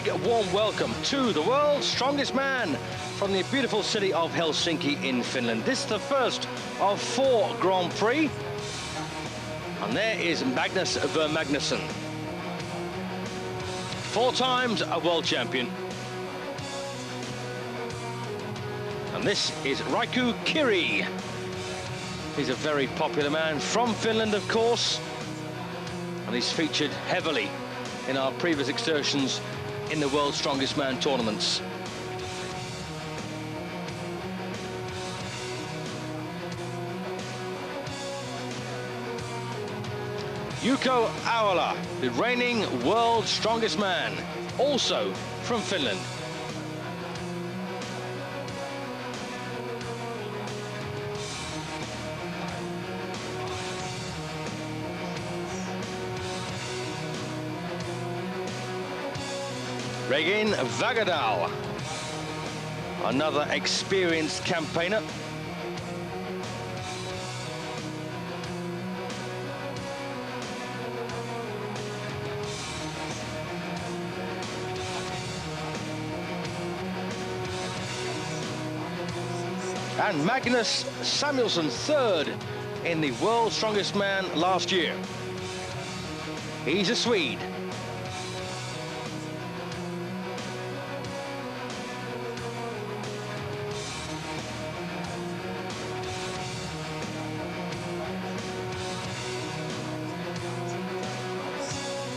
big warm welcome to the world's strongest man from the beautiful city of Helsinki in Finland. This is the first of 4 Grand Prix. And there is Magnus Magnussen. 4 times a world champion. And this is Riku Kiri. He's a very popular man from Finland, of course. And he's featured heavily in our previous excursions in the World's Strongest Man tournaments. Juuso Ahola, the reigning World's Strongest Man, also from Finland. Regin Vagadal, another experienced campaigner. And Magnus Samuelsson, 3rd in the World's Strongest Man last year. He's a Swede.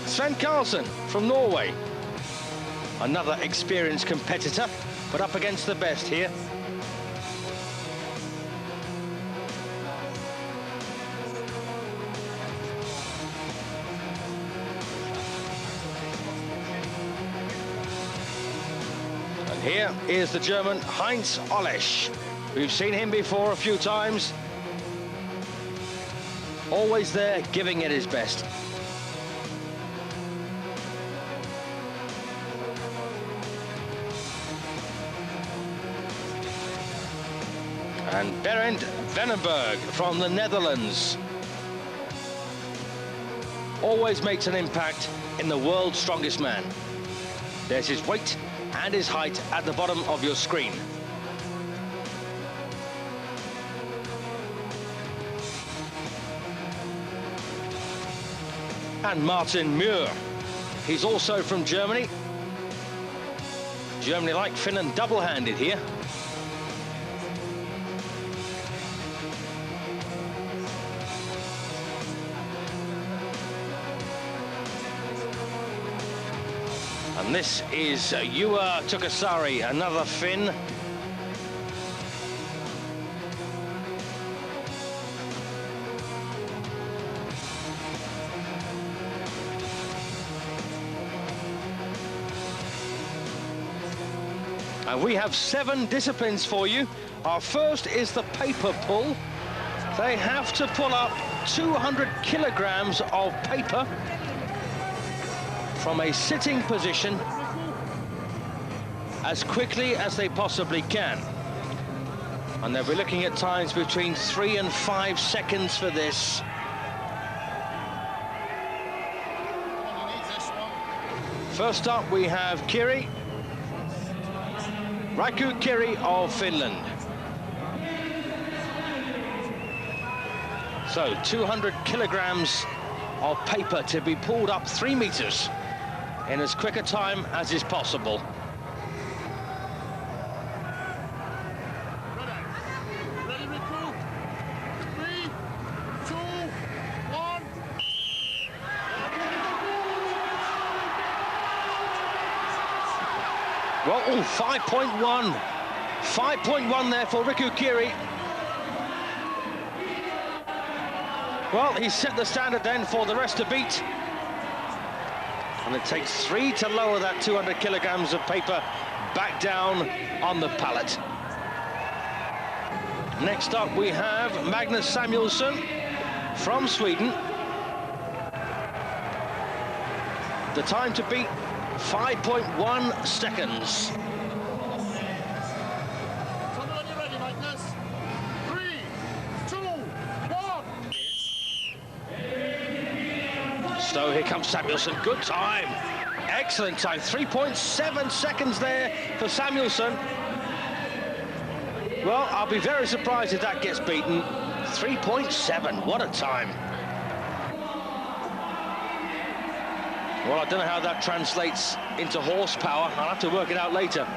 Sven Carlsen from Norway, another experienced competitor, but up against the best here. And here is the German Heinz Olesch. We've seen him before a few times. Always there, giving it his best. And Berend Venenberg from the Netherlands. Always makes an impact in the World's Strongest Man. There's his weight and his height at the bottom of your screen. And Martin Muir. He's also from Germany. Germany, like Finland, double-handed here. And this is Juha Tukasari, another Finn. And we have 7 disciplines for you. Our first is the paper pull. They have to pull up 200 kilograms of paper from a sitting position as quickly as they possibly can. And they'll be looking at times between 3 and 5 seconds for this. First up we have Kiri, Riku Kiri of Finland. So 200 kilograms of paper to be pulled up 3 meters in as quick a time as is possible. Ready, Riku? 3, 2, 1. Well, 5.1. 5.1 there for Riku Kiri. Well, he's set the standard then for the rest to beat. And it takes 3 to lower that 200 kilograms of paper back down on the pallet. Next up we have Magnus Samuelsson from Sweden. The time to beat, 5.1 seconds. Somebody ready, Magnus? 3, 2, 1. So here comes Samuelsson, good time. Excellent time, 3.7 seconds there for Samuelsson. Well, I'll be very surprised if that gets beaten. 3.7, what a time. Well, I don't know how that translates into horsepower. I'll have to work it out later.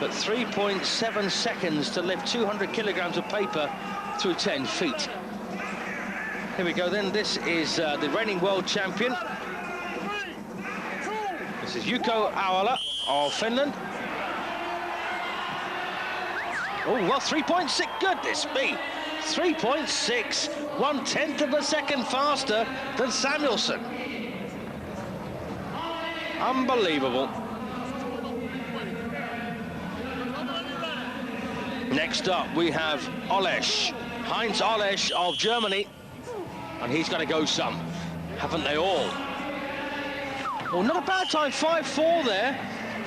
But 3.7 seconds to lift 200 kilograms of paper through 10 feet. Here we go then. This is the reigning world champion. This is Juuso Aula of Finland. Oh, well, 3.6, goodness me. 3.6, 1/10 of a second faster than Samuelsson. Unbelievable. Next up, we have Heinz Olesch of Germany. And he's going to go some, haven't they all? Well, not a bad time, 5.4 there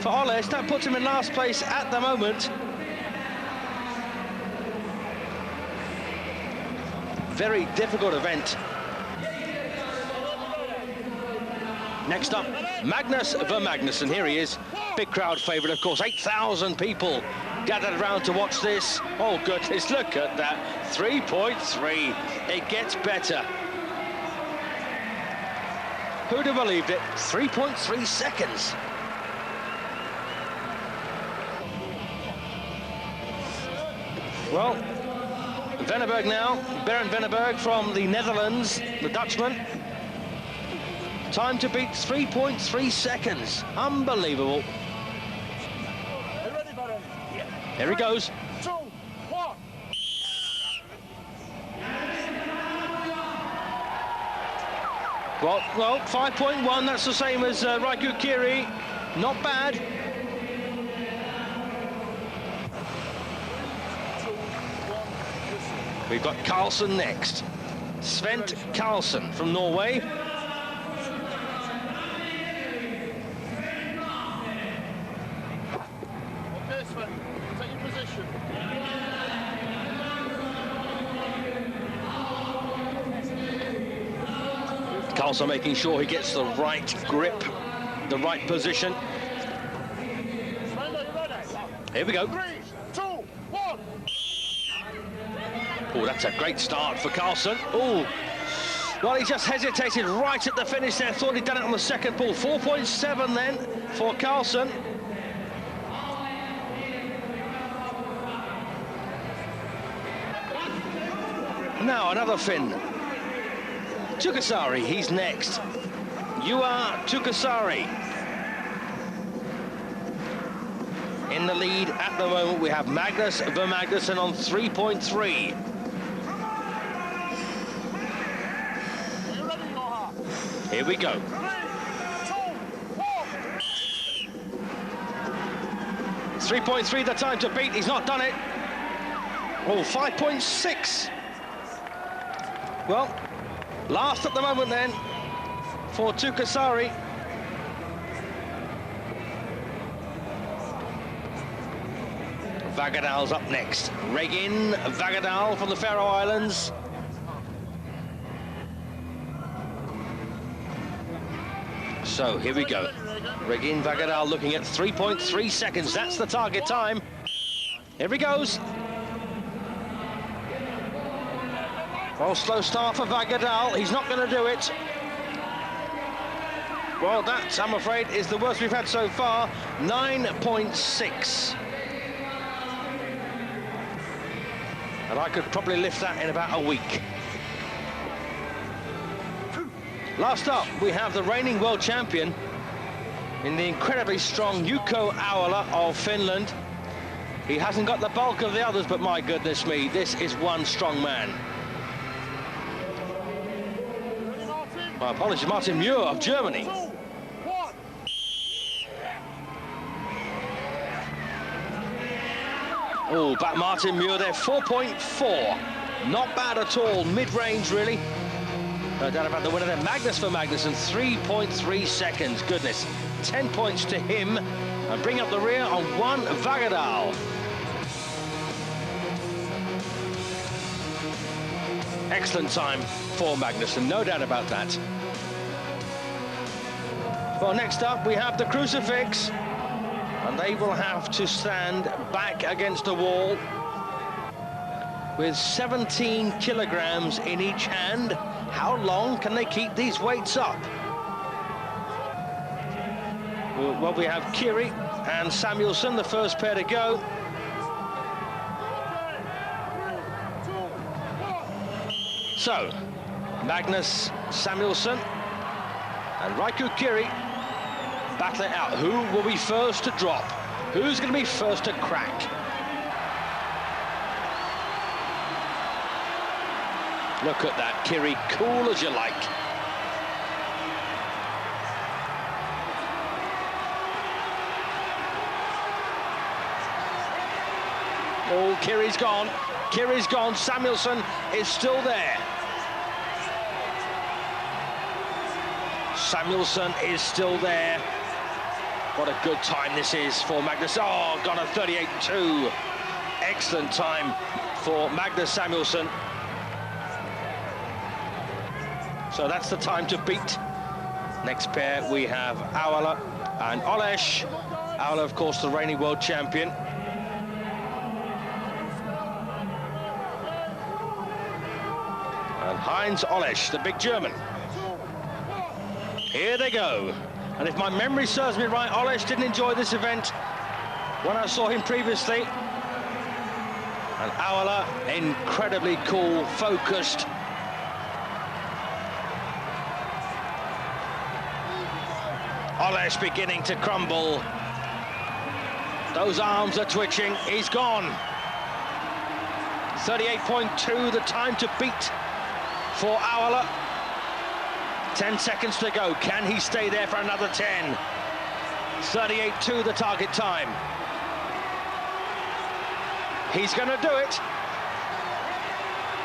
for Olesch. That puts him in last place at the moment. Very difficult event. Next up, Magnus Vermagnusson. Here he is, big crowd favourite, of course. 8,000 people gathered around to watch this. Oh, goodness, look at that. 3.3. It gets better. Who'd have believed it? 3.3 seconds. Well, Venneberg now, Berend Venneberg from the Netherlands, the Dutchman. Time to beat 3.3 seconds. Unbelievable. Are you ready, Barry? Here he goes. 2, 1. Well, 5.1, that's the same as Raiku Kiri. Not bad. We've got Carlsen next. Svent Carlsen from Norway. Okay, Sven, take your position. Carlsen making sure he gets the right grip, the right position. Sven, are you ready? Here we go. 3, 2, 1. Oh, that's a great start for Carlsen. Oh, well, he just hesitated right at the finish there. Thought he'd done it on the second pull. 4.7 then for Carlsen. Now another Finn. Tukasari, he's next. Juha Tukasari. In the lead at the moment, we have Magnus Vermagnusson on 3.3. Are you ready, Johan? Here we go. 3, 2, 1. 3.3 the time to beat. He's not done it. Oh, 5.6. Well, last at the moment then for Tukasari. Vagadal's up next. Regin Vagadal from the Faroe Islands. So here we go. Regin Vagadal looking at 3.3 seconds. That's the target time. Here he goes. Well, slow start for Vagadal. He's not going to do it. Well, that, I'm afraid, is the worst we've had so far. 9.6. And I could probably lift that in about a week. Last up, we have the reigning world champion in the incredibly strong Juuso Aula of Finland. He hasn't got the bulk of the others, but my goodness me, this is one strong man. My apologies, Martin Muir of Germany. 2, 1. Oh, back Martin Muir there, 4.4. Not bad at all, mid-range really. No doubt about the winner there, Magnus Vermagnusson, 3.3 seconds. Goodness, 10 points to him. And bring up the rear on one Vagadal. Excellent time for Magnusson, no doubt about that. Well, next up we have the crucifix, and they will have to stand back against a wall with 17 kilograms in each hand. How long can they keep these weights up? Well, we have Kiri and Samuelsson, the first pair to go. So, Magnus Samuelsson and Riku Kiri battle it out. Who will be first to drop? Who's going to be first to crack? Look at that, Kiri, cool as you like. Oh, Kiri's gone. Kiri's gone. Samuelsson is still there. Samuelsson is still there. What a good time this is for Magnus. Oh, got a 38.2. Excellent time for Magnus Samuelsson. So that's the time to beat. Next pair we have Aula and Olesh. Aula, of course, the reigning world champion. And Heinz Olesh, the big German. Here they go. And if my memory serves me right, Olesh didn't enjoy this event when I saw him previously. And Aula, incredibly cool, focused. Olesh beginning to crumble. Those arms are twitching. He's gone. 38.2, the time to beat for Aula. 10 seconds to go. Can he stay there for another 10? 38.2, the target time. He's going to do it.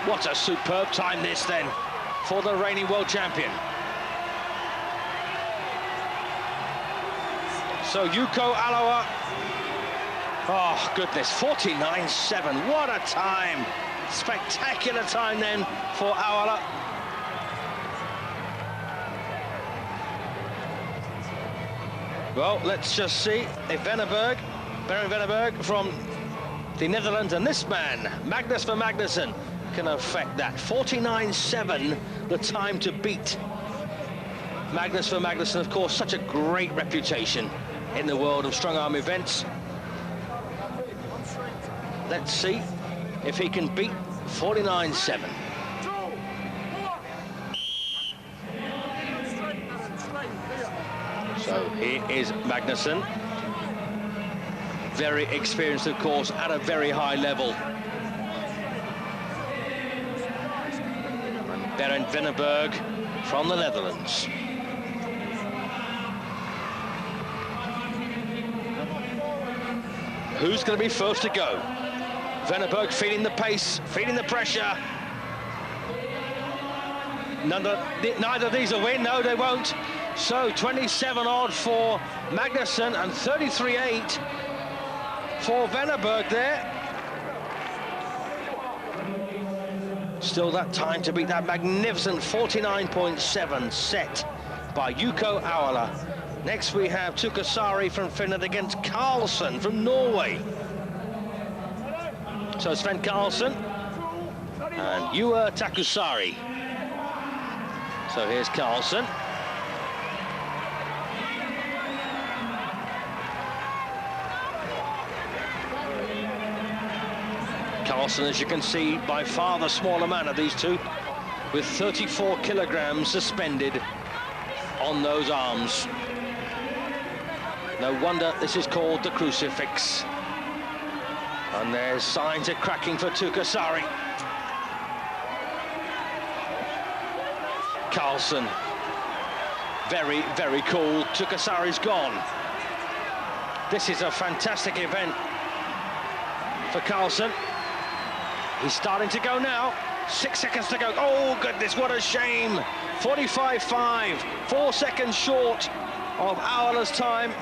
What a superb time this then for the reigning world champion. So Yuko Alawa, oh goodness, 49.7, what a time. Spectacular time then for Aula. Well, let's just see if Baron Venneberg from the Netherlands and this man, Magnus for Magnussen, can affect that. 49.7, the time to beat. Magnus for Magnussen, of course, such a great reputation in the world of strong arm events. Let's see if he can beat 49.7. So here is Magnussen. Very experienced, of course, at a very high level. And Baron Venneberg from the Netherlands. Who's going to be first to go? Venneberg feeling the pace, feeling the pressure. Neither of these will win, no, they won't. So 27 odd for Magnussen and 33.8 for Venneberg there. Still that time to beat that magnificent 49.7 set by Yuko Aula. Next we have Tukasari from Finland against Carlsen from Norway. So Sven Carlsen and Juha Takusari. So here's Carlsen. Carlsen, as you can see, by far the smaller man of these two, with 34 kilograms suspended on those arms. No wonder this is called the crucifix. And there's signs of cracking for Tukasari. Carlsen, very, very cool. Tukasari's gone. This is a fantastic event for Carlsen. He's starting to go now. 6 seconds to go. Oh, goodness, what a shame. 45.5, 4 seconds short of Aula's time.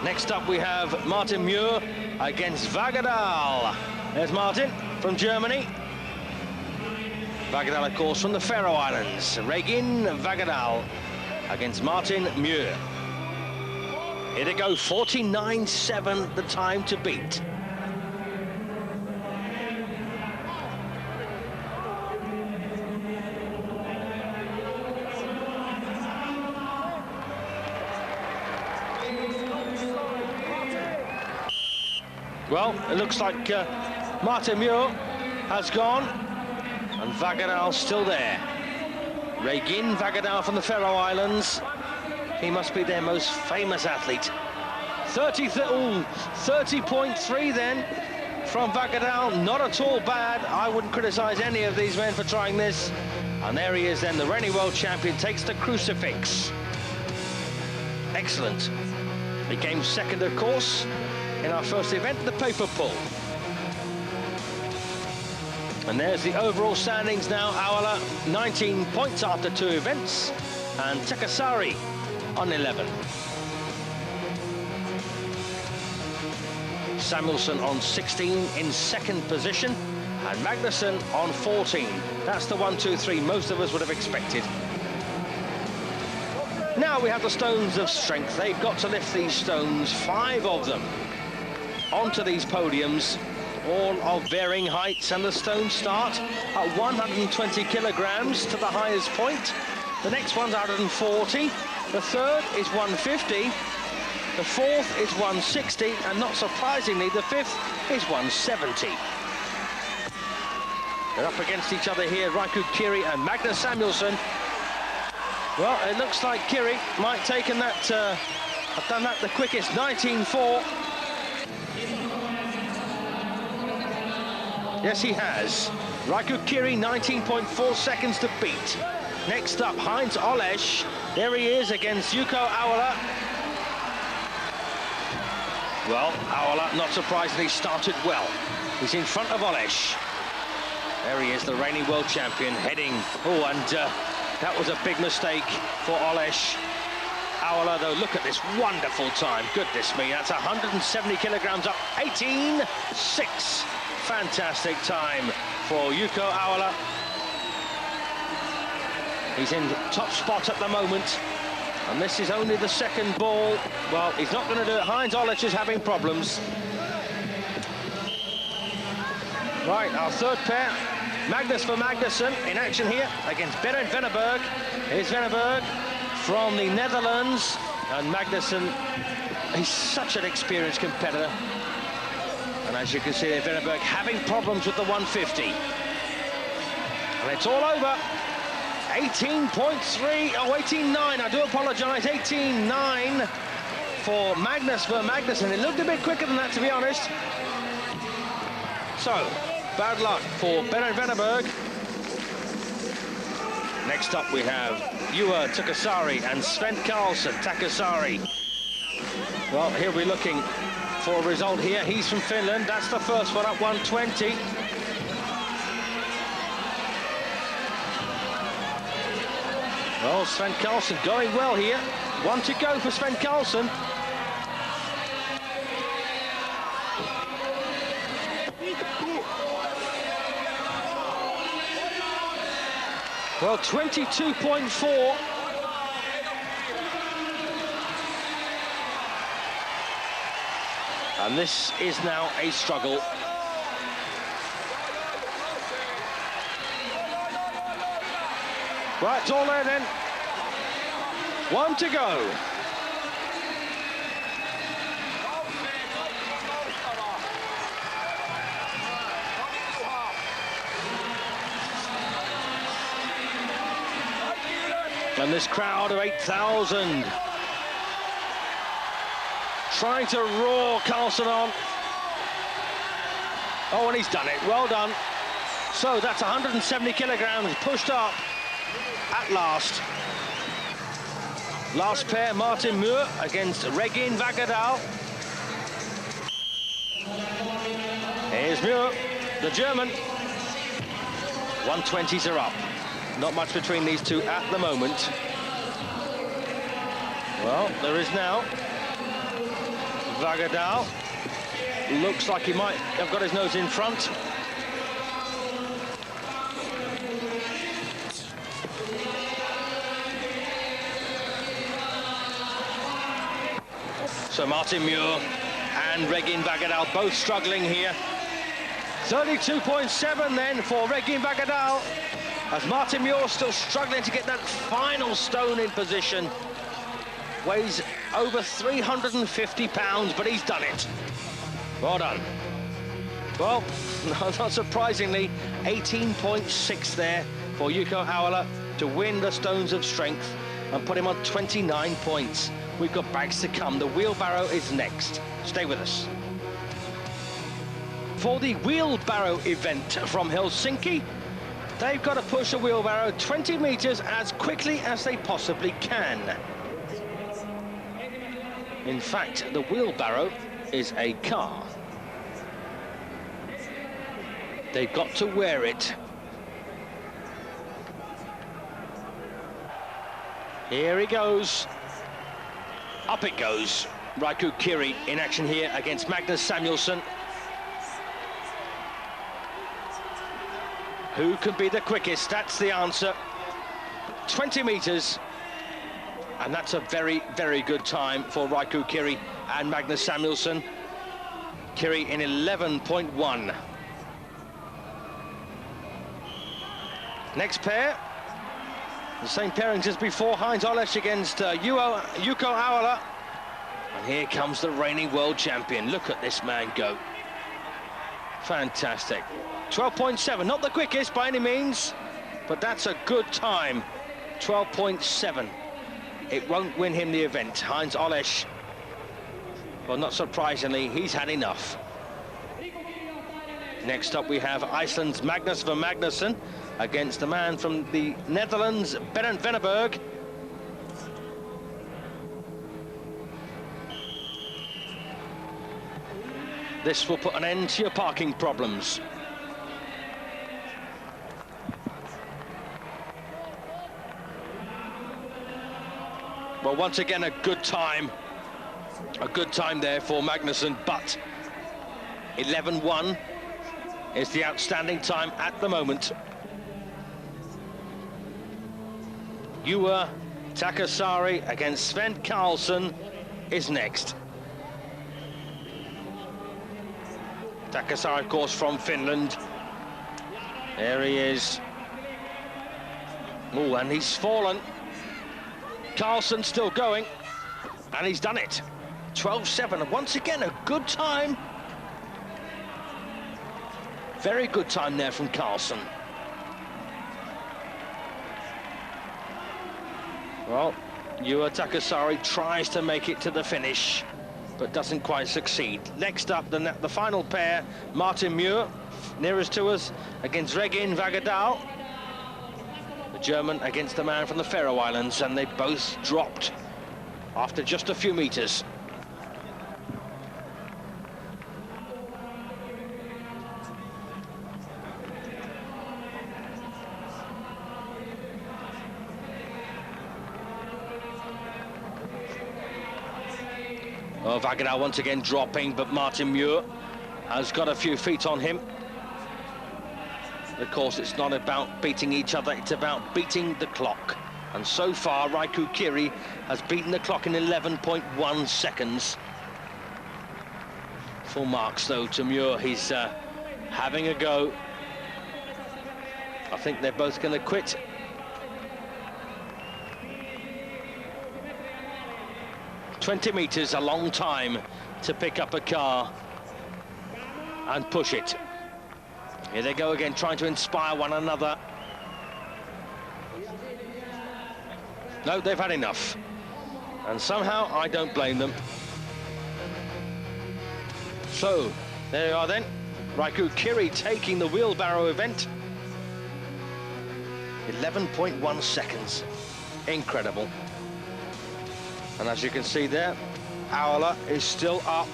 Next up, we have Martin Muir against Vagadal. There's Martin from Germany. Vagadal, of course, from the Faroe Islands. Regin Vagadal. against Martin Muir. Here they go, 49.7 the time to beat. Well, it looks like Martin Muir has gone, and Vagadal's still there. Regin Vagadal from the Faroe Islands. He must be their most famous athlete. 30.3 then from Vagadal. Not at all bad. I wouldn't criticize any of these men for trying this. And there he is then, the reigning world champion, takes the crucifix. Excellent. He came second, of course, in our first event, the paper pull. And there's the overall standings now. Aula 19 points after 2 events, and Takasari on 11. Samuelsson on 16 in second position, and Magnusson on 14. That's the 1, 2, 3 most of us would have expected. Now we have the stones of strength. They've got to lift these stones, 5 of them, onto these podiums, all of varying heights, and the stones start at 120 kilograms to the highest point. The next one's 140, the third is 150, the fourth is 160, and not surprisingly, the fifth is 170. They're up against each other here, Riku Kiri and Magnus Samuelsson. Well, it looks like Kiri might have taken that, have done that the quickest, 19.4. Yes, he has. Riku Kiri, 19.4 seconds to beat. Next up, Heinz Olesch. There he is against Yuko Aula. Well, Aula, not surprisingly, started well. He's in front of Olesch. There he is, the reigning world champion, heading. Oh, and that was a big mistake for Olesch. Aula, though, look at this wonderful time. Goodness me, that's 170 kilograms up, 18.6. Fantastic time for Yuko Aula. He's in top spot at the moment, and this is only the second ball. Well, he's not going to do it. Heinz Olesch is having problems. Right, our third pair, Magnus for Magnusson in action here against Berend Venneberg. Here's Venneberg from the Netherlands, and Magnusson, he's such an experienced competitor. And as you can see there, Venneberg having problems with the 150. And it's all over. 18.3, oh, 18.9, I do apologise, 18.9 for Magnus for Magnusson. It looked a bit quicker than that, to be honest. So, bad luck for Berend Venneberg. Next up we have Juha Takasari and Sven Karlsson. Takasari, well, he'll be looking for a result here. He's from Finland. That's the first one up, 120. Well, Sven Karlsson going well here. 1 to go for Sven Karlsson. Well, 22.4. And this is now a struggle. Right, it's all there then. 1 to go. And this crowd of 8,000 trying to roar Karlsson on. Oh, and he's done it. Well done. So that's 170 kilograms pushed up at last. Last pair, Martin Muir against Regin Vagadal. Here's Muir, the German. 120s are up. Not much between these two at the moment. Well, there is now. Vagadal looks like he might have got his nose in front. So Martin Muir and Regin Vagadal both struggling here. 32.7 then for Regin Vagadal, as Martin Muir still struggling to get that final stone in position. Weighs over 350 pounds, but he's done it. Well done. Well, not surprisingly, 18.6 there for Yuko Aula to win the Stones of Strength and put him on 29 points. We've got bags to come. The wheelbarrow is next. Stay with us. For the wheelbarrow event from Helsinki, they've got to push a wheelbarrow 20 meters as quickly as they possibly can. In fact, the wheelbarrow is a car. They've got to wear it. Here he goes. Up it goes. Raiku Kiri in action here against Magnus Samuelsson. Who can be the quickest? That's the answer. 20 meters. And that's a very, very good time for Raiku Kiri and Magnus Samuelsson. Kiri in 11.1. Next pair. The same pairings as before. Heinz Olesch against Yuko Aula. And here comes the reigning world champion. Look at this man go. Fantastic. 12.7, not the quickest by any means, but that's a good time. 12.7. It won't win him the event. Heinz Olesch, well, not surprisingly, he's had enough. Next up we have Iceland's Magnus van Magnusson against the man from the Netherlands, Bernd Venneberg. This will put an end to your parking problems. Well, once again, a good time there for Magnusson, but 11.1 is the outstanding time at the moment. Juha Takasaari against Sven Karlsson is next. Takasaari, of course, from Finland. There he is. Oh, and he's fallen. Karlsson still going, and he's done it. 12.7, once again, a good time. Very good time there from Karlsson. Well, Juha Takasaari tries to make it to the finish, but doesn't quite succeed. Next up, the final pair, Martin Muir, nearest to us, against Regin Vagadal. The German against the man from the Faroe Islands, and they both dropped after just a few meters. Well, Vagadal once again dropping, but Martin Muir has got a few feet on him. Of course, it's not about beating each other, it's about beating the clock. And so far, Raiku Kiri has beaten the clock in 11.1 seconds. Full marks, though, to Muir. He's having a go. I think they're both going to quit. "20 meters, a long time to pick up a car and push it." Here they go again, trying to inspire one another. No, they've had enough. And somehow, I don't blame them. So, there you are then. Raiku Kiri taking the wheelbarrow event. 11.1 seconds. Incredible. And as you can see there, Aula is still up.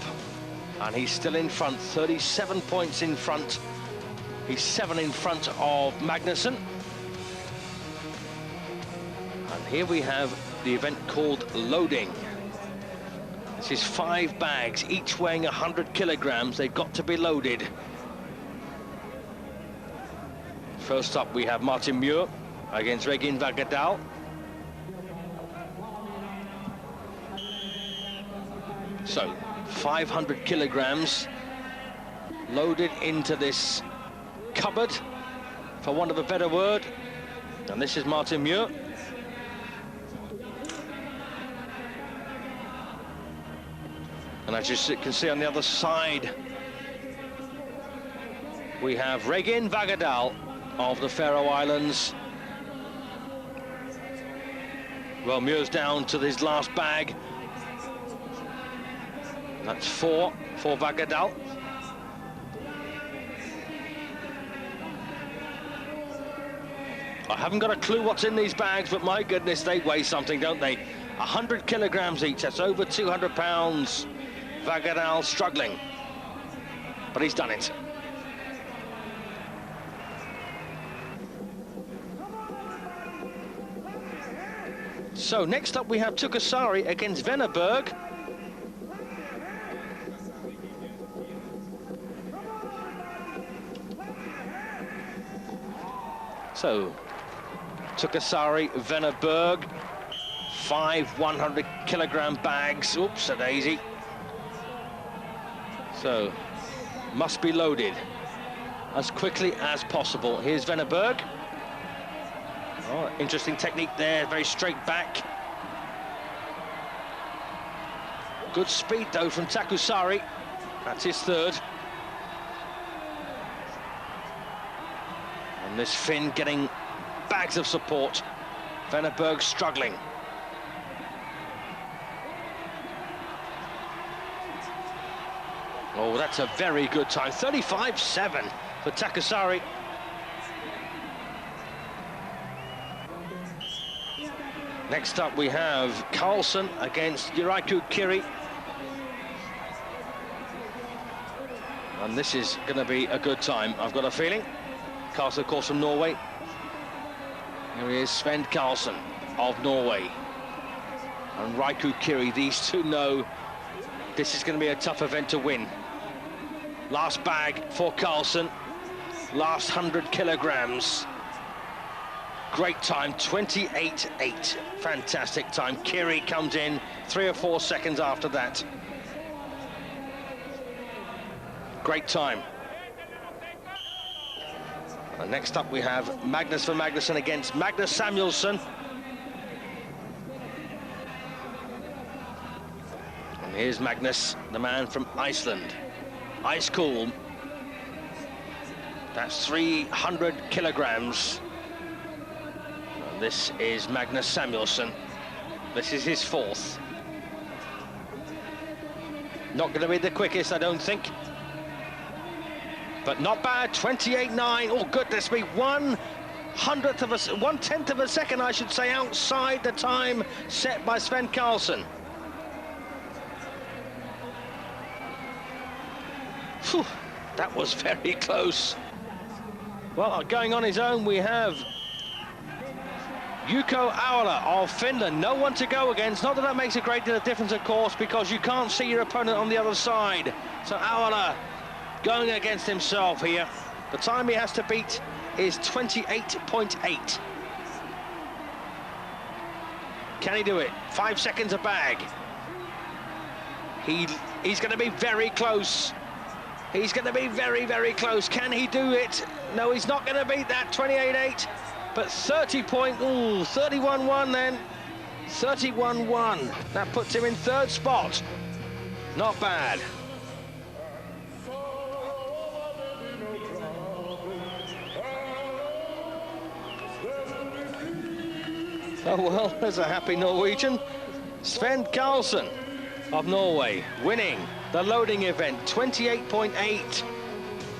And he's still in front, 37 points in front. He's 7 in front of Magnusson. And here we have the event called loading. This is 5 bags, each weighing 100 kilograms. They've got to be loaded. First up, we have Martin Muir against Regin Vagadal. So 500 kilograms loaded into this cupboard, for want of a better word. And this is Martin Muir. And as you can see on the other side, we have Regin Vagadal of the Faroe Islands. Well, Muir's down to his last bag. That's 4 for Vagadal. I haven't got a clue what's in these bags, but my goodness, they weigh something, don't they? 100 kilograms each, that's over 200 pounds. Vagadal struggling, but he's done it. So next up we have Tukasari against Venneberg. So Tukasari, Venneberg, 5 100-kilogram bags. Oops, a daisy. So must be loaded as quickly as possible. Here's Venneberg. Oh, interesting technique there, very straight back. Good speed though from Takusari. That's his third. And this Finn getting bags of support. Venneberg struggling. Oh, that's a very good time. 35.7 for Takusari. Next up we have Carlsen against Yuraiku Kiri. And this is going to be a good time, I've got a feeling. Carlsen, of course, from Norway. Here he is, Sven Carlsen of Norway. And Raiku Kiri, these two know this is going to be a tough event to win. Last bag for Carlsen, last 100 kilograms. Great time, 28.8, fantastic time. Kiri comes in 3 or 4 seconds after that. Great time. And next up we have Magnus for Magnusson against Magnus Samuelsson. And here's Magnus, the man from Iceland. Ice cool. That's 300 kilograms. And this is Magnus Samuelsson. This is his fourth. Not going to be the quickest, I don't think. But not bad, 28.9. Oh, goodness me, 1/10 of a second, I should say, outside the time set by Sven Carlsen. Whew, that was very close. Well, going on his own, we have Yuko Aula of Finland. No one to go against. Not that that makes a great deal of difference, of course, because you can't see your opponent on the other side. So Aula going against himself here. The time he has to beat is 28.8. Can he do it? 5 seconds a bag. He's going to be very close. He's going to be very, very close. Can he do it? No, he's not going to beat that 28.8, but 31.1 then. 31.1. That puts him in third spot. Not bad. Oh, well, there's a happy Norwegian. Sven Carlsen of Norway winning the loading event, 28.8,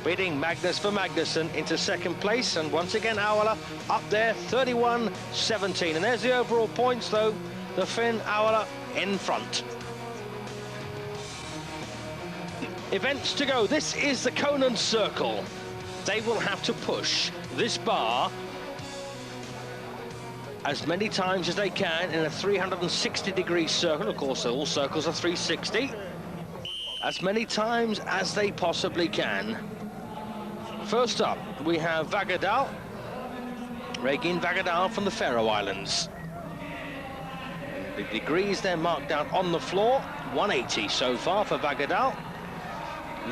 beating Magnus for Magnusson into second place. And once again, Aula up there, 31.17. And there's the overall points, though. The Finn Aula in front. Events to go. This is the Conan Circle. They will have to push this bar as many times as they can in a 360-degree circle. Of course, all circles are 360. As many times as they possibly can. First up, we have Vagadal, Regin Vagadal from the Faroe Islands. The degrees they're marked down on the floor, 180 so far for Vagadal.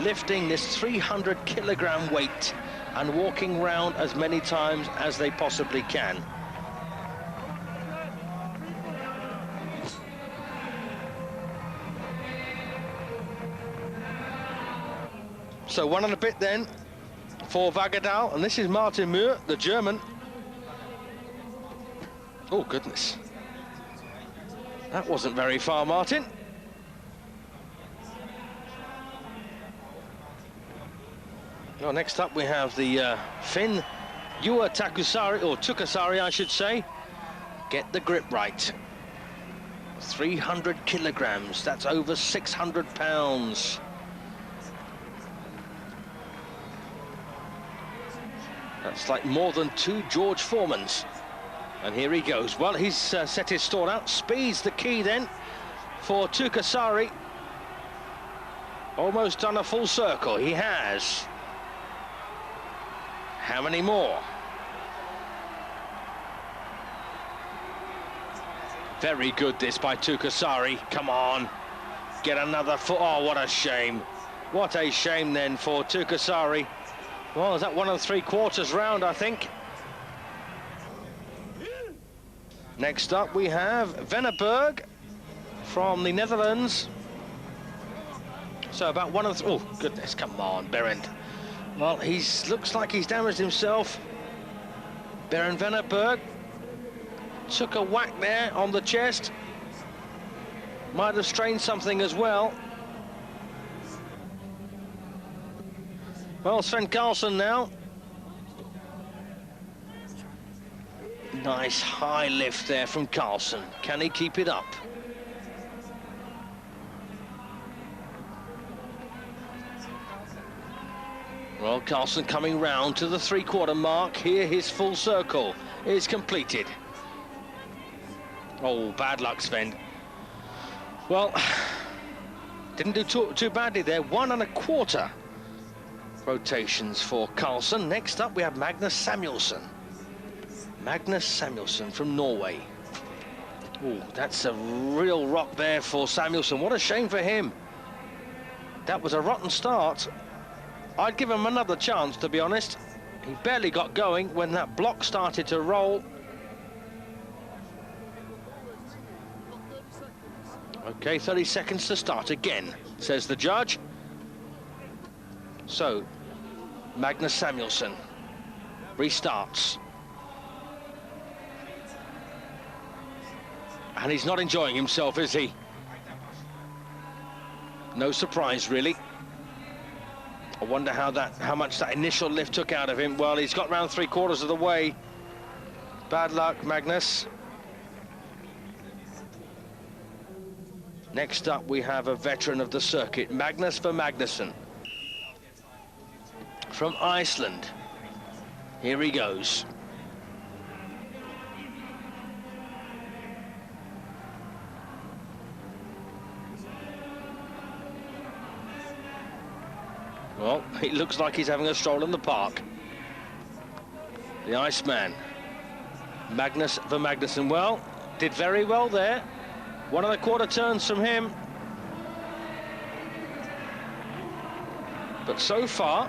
Lifting this 300 kilogram weight and walking round as many times as they possibly can. So 1 and a bit then for Vagadal, and this is Martin Muir, the German. Oh goodness, that wasn't very far, Martin. Well, next up we have the Finn Juha Takusari, or Tukasari I should say. Get the grip right. 300 kilograms, that's over 600 pounds. That's like more than 2 George Foremans. And here he goes. Well, he's set his stall out. Speed's the key then for Tukasari. Almost done a full circle. He has. How many more? Very good this by Tukasari. Come on. Get another foot. Oh, what a shame. What a shame then for Tukasari. Well, is that 1 3/4 round, I think? Next up we have Venneberg from the Netherlands. So about 1 oh goodness, come on, Berend. Well, looks like he's damaged himself. Berend Venneberg took a whack there on the chest. Might have strained something as well. Well, Sven Karlsson now. Nice high lift there from Karlsson. Can he keep it up? Well, Karlsson coming round to the 3/4 mark. Here his full circle is completed. Oh, bad luck, Sven. Well, didn't do too badly there. 1 1/4 rotations for Karlsson. Next up we have Magnus Samuelsson. Magnus Samuelsson from Norway. Oh, that's a real rock there for Samuelsson. What a shame for him. That was a rotten start. I'd give him another chance, to be honest. He barely got going when that block started to roll. Okay, 30 seconds to start again, says the judge. So, Magnus Samuelsson restarts. And he's not enjoying himself, is he? No surprise, really. I wonder how much that initial lift took out of him. Well, he's got round 3/4 of the way. Bad luck, Magnus. Next up, we have a veteran of the circuit, Magnus Magnusson from Iceland. Here he goes. Well, it looks like he's having a stroll in the park. The Iceman, Magnus Magnusson. Well, did very well there. 1 1/4 turns from him. But so far,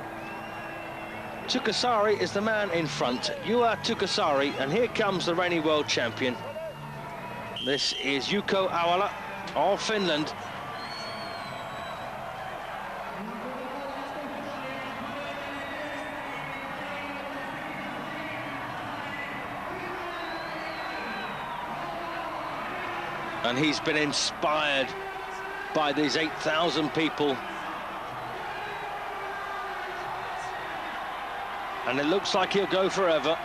Tukasari is the man in front. Juha Tukasari, and here comes the reigning world champion. This is Jukko Aula of Finland. And he's been inspired by these 8,000 people. And it looks like he'll go forever.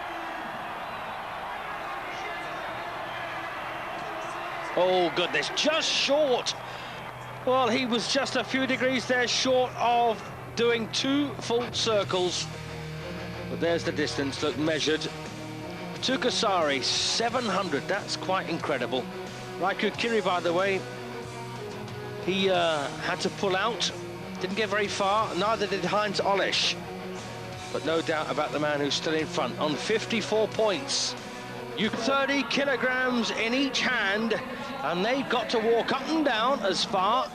Oh, goodness, just short. Well, he was just a few degrees there short of doing 2 full circles. But there's the distance, look, measured. Tukasari, 700, that's quite incredible. Raiku Kiri, by the way, he had to pull out, didn't get very far, neither did Heinz Olesch. But no doubt about the man who's still in front on 54 points. 30 kilograms in each hand, And they've got to walk up and down as far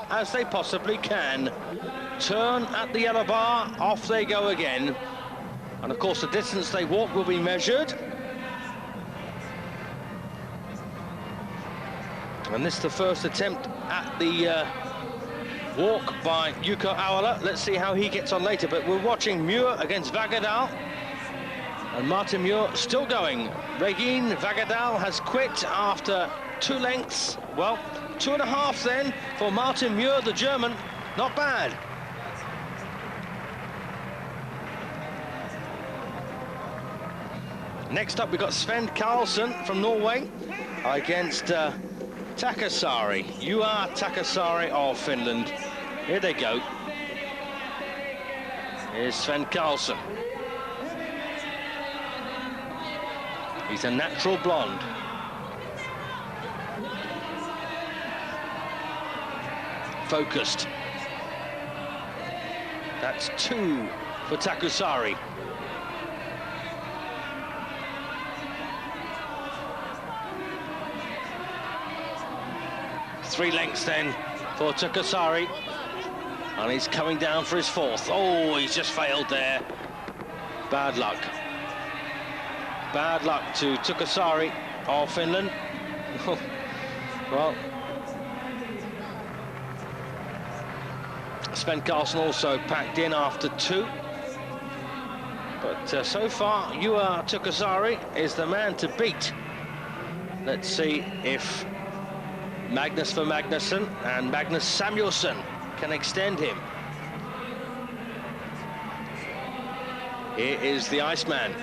as they possibly can. Turn at the yellow bar, off they go again. And of course the distance they walk will be measured. And this is the first attempt at the walk by Yuko Awala. Let's see how he gets on later, but we're watching Muir against Vagadal. And Martin Muir still going. Regine Vagadal has quit after 2 lengths. Well, 2.5 then for Martin Muir, the German. Not bad. Next up, we've got Sven Karlsson from Norway against Takasari. You are Takasari of Finland. Here they go. Here's Sven Karlsson. He's a natural blonde. Focused. That's 2 for Takusari. Three lengths then for Takusari. And he's coming down for his 4th. Oh, he's just failed there. Bad luck. Bad luck to Takusari of Finland. Well, Sven Karlsson also packed in after 2. But so far, Juha Takusari is the man to beat. Let's see if Magnus for Magnusson and Magnus Samuelsson can extend him. Here is the Iceman.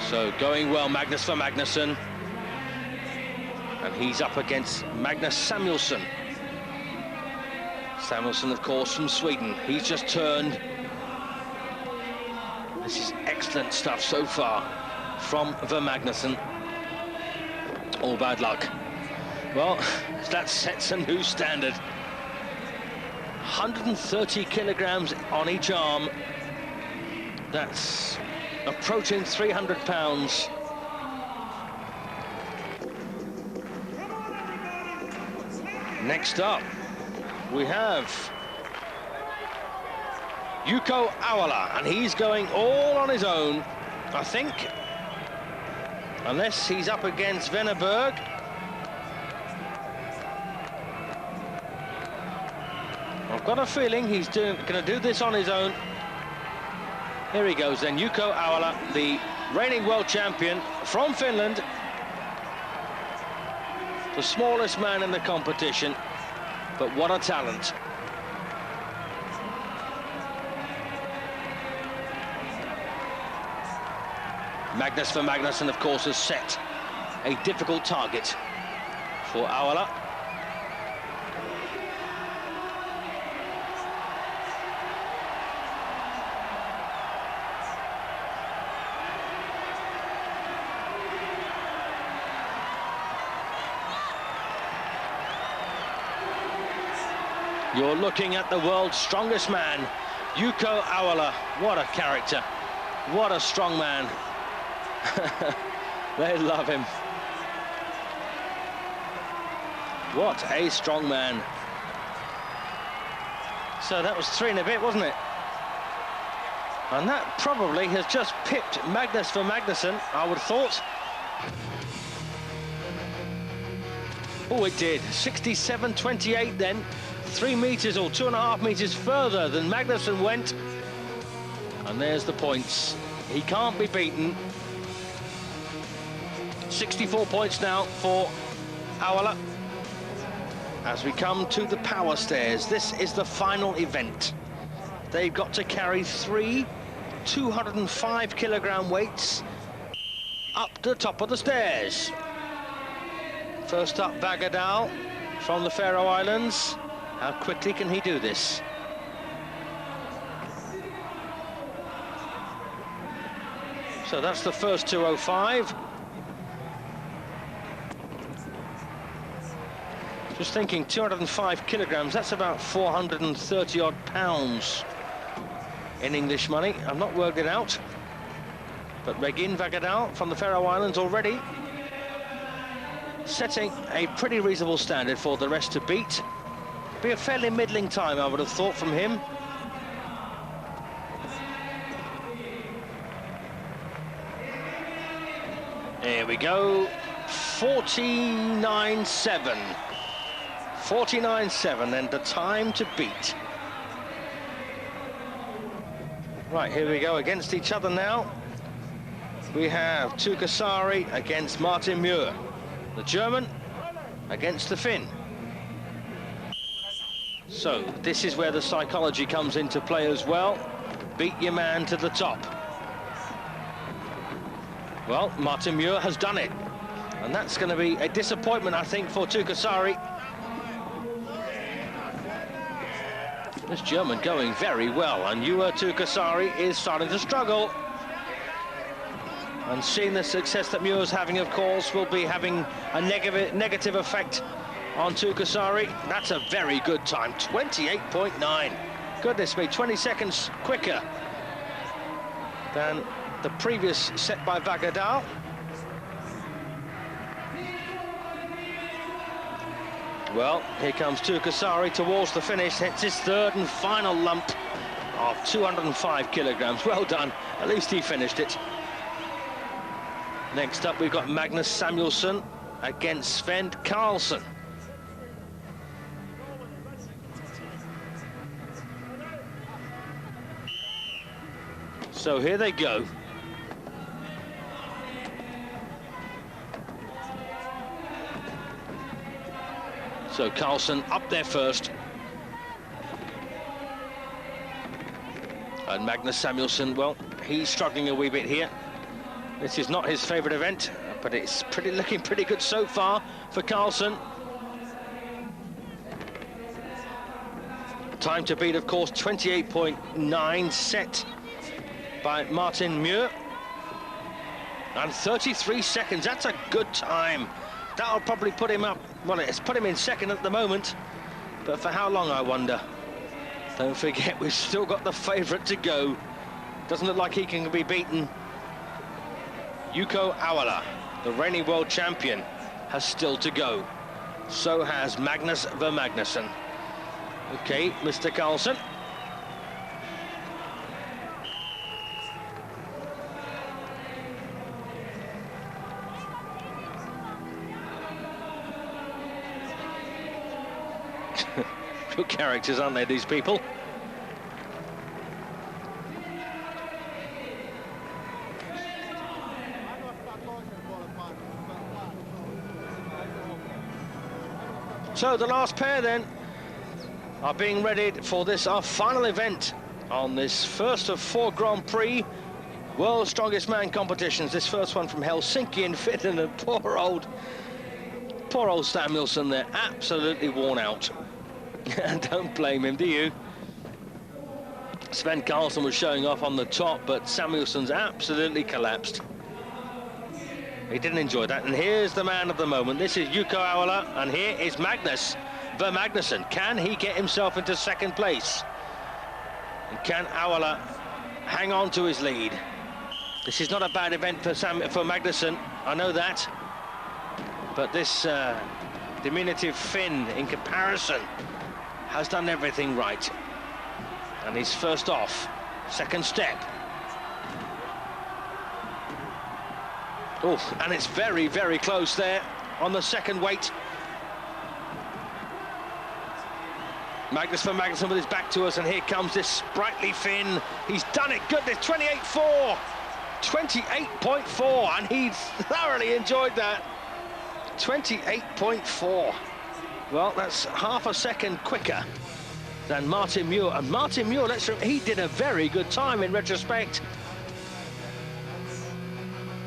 So going well, Magnus for Magnusson. And he's up against Magnus Samuelsson. Samuelsson, of course, from Sweden. He's just turned. This is excellent stuff so far from Ver Magnusson. All bad luck. Well, that sets a new standard. 130 kilograms on each arm. That's approaching 300 pounds. Next up, we have Yuko Awala, and he's going all on his own, I think, unless he's up against Venneberg. I've got a feeling he's going to do this on his own. Here he goes then, Yuko Awala, the reigning world champion from Finland. The smallest man in the competition, but what a talent. Magnus for Magnusson, of course, has set a difficult target for Awala. You're looking at the world's strongest man, Yuko Awala. What a character. What a strong man. They love him. What a strong man. So that was 3 and a bit, wasn't it? And that probably has just pipped Magnus for Magnusson, I would have thought. Oh, it did. 67.28 then. 3 meters or 2.5 meters further than Magnusson went. And there's the points. He can't be beaten. 64 points now for Awala. As we come to the power stairs, this is the final event. They've got to carry 3 205 kilogram weights up to the top of the stairs. First up, Vagadal from the Faroe Islands. How quickly can he do this? So that's the first 205. Just thinking, 205 kilograms, that's about 430 odd pounds in English money. I've not worked it out. But Regin Vagadal from the Faroe Islands already setting a pretty reasonable standard for the rest to beat. Be a fairly middling time, I would have thought, from him. Here we go, 49.7. 49.7 and the time to beat. Right, here we go against each other now. We have Tukasari against Martin Muir. The German against the Finn. So this is where the psychology comes into play as well. Beat your man to the top. Well, Martin Muir has done it. And that's going to be a disappointment, I think, for Tukasari. This German going very well, and Ua Tukasari is starting to struggle. And seeing the success that Muir's having, of course, will be having a negative effect on Tukasari. That's a very good time, 28.9. Goodness me, 20 seconds quicker than the previous set by Vagadal. Well, here comes Tukasari towards the finish. It's his third and final lump of 205 kilograms. Well done. At least he finished it. Next up, we've got Magnus Samuelsson against Sven Karlsson. So here they go. So Karlsson up there first. And Magnus Samuelsson, well, he's struggling a wee bit here. This is not his favourite event, but it's looking pretty good so far for Karlsson. Time to beat, of course, 28.9 set by Martin Muir. And 33 seconds, that's a good time. That'll probably put him up, well, it's put him in second at the moment, but for how long, I wonder? Don't forget, we've still got the favourite to go. Doesn't look like he can be beaten. Yuko Awala, the reigning world champion, has still to go. So has Magnus Vermagnusson. Okay, Mr. Karlsson. Good characters, aren't they, these people? So the last pair then are being readied for this, our final event on this first of 4 Grand Prix World's Strongest Man competitions. This first one from Helsinki in Finland, and poor old Samuelsson there, absolutely worn out. Don't blame him, do you? Sven Karlsson was showing off on the top, but Samuelsson's absolutely collapsed. He didn't enjoy that. And here's the man of the moment. This is Yuko Awala, and here is Magnus Vermagnusson. Can he get himself into second place? And can Awala hang on to his lead? This is not a bad event for Magnusson, I know that. But this diminutive Finn, in comparison, has done everything right. And he's first off, second step. Oh, and it's very, very close there on the second weight. Magnus Vermagnusson with his back to us, and here comes this sprightly Finn. He's done it, goodness, 28.4. 28.4, and he thoroughly enjoyed that. 28.4. Well, that's half a second quicker than Martin Muir. And Martin Muir, he did a very good time in retrospect.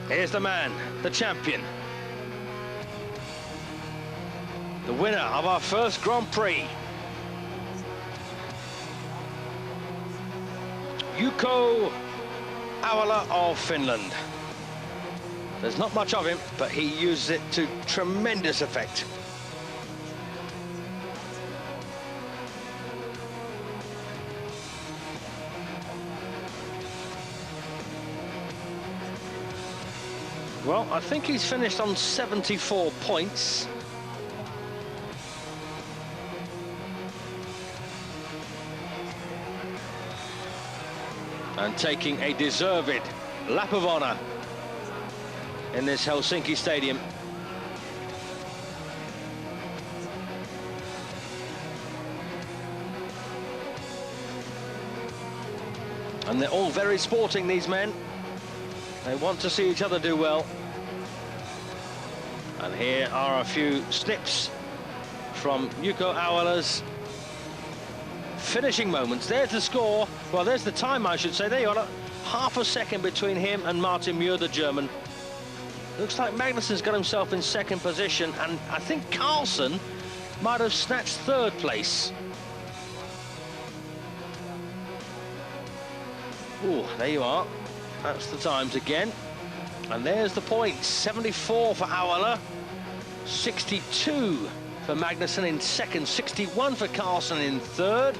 Here's the man, the champion. The winner of our first Grand Prix. Yuko Awala of Finland. There's not much of him, but he uses it to tremendous effect. Well, I think he's finished on 74 points. And taking a deserved lap of honour in this Helsinki stadium. And they're all very sporting, these men. They want to see each other do well. And here are a few snips from Jukka Aula's finishing moments. There's the score. Well, there's the time, I should say. There you are, half a second between him and Martin Muir, the German. Looks like Magnussen's got himself in second position, and I think Carlsen might have snatched third place. Oh, there you are. That's the times again. And there's the points. 74 for Aula, 62 for Magnussen in second, 61 for Carlsen in third.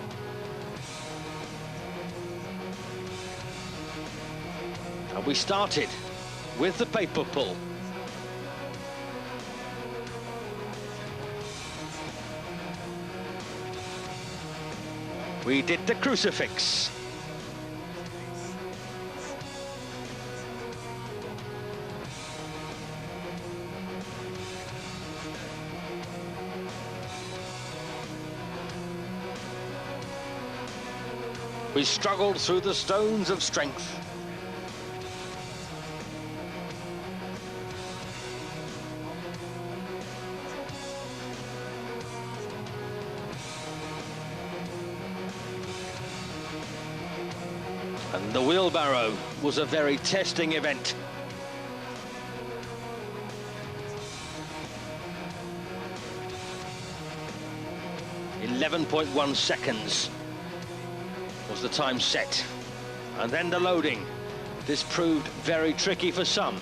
And we started with the paper pull. We did the crucifix. We struggled through the stones of strength. And the wheelbarrow was a very testing event. .1 seconds was the time set. And then the loading. This proved very tricky for some.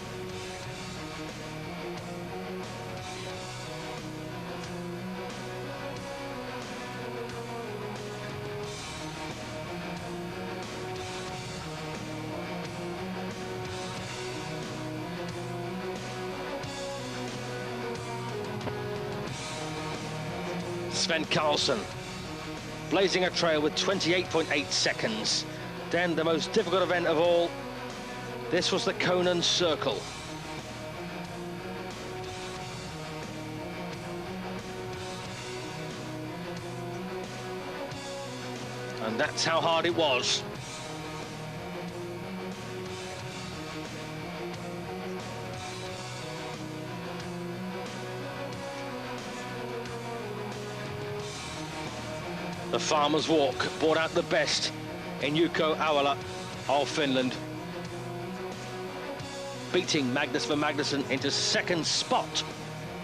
Sven Carlsen blazing a trail with 28.8 seconds. Then the most difficult event of all, this was the Conan Circle. And that's how hard it was. The Farmer's Walk brought out the best in Jukka Aula of Finland, beating Magnus van Magnussen into second spot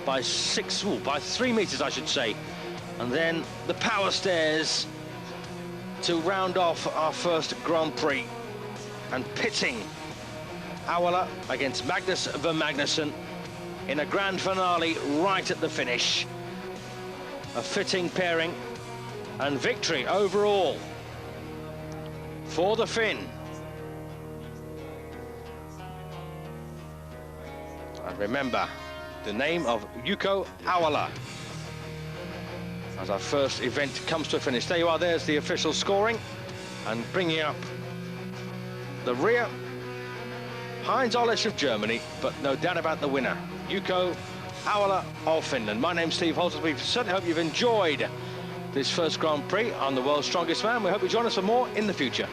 by 3 meters, I should say. And then the power stairs to round off our first Grand Prix, and pitting Aula against Magnus van Magnussen in a grand finale right at the finish. A fitting pairing. And victory overall for the Finn. And remember the name of Jukka Aula as our first event comes to a finish. There you are, there's the official scoring. And bringing up the rear, Heinz Olisch of Germany, but no doubt about the winner, Jukka Aula of Finland. My name's Steve Holtz. We certainly hope you've enjoyed this first Grand Prix on the World's Strongest Man. We hope you join us for more in the future.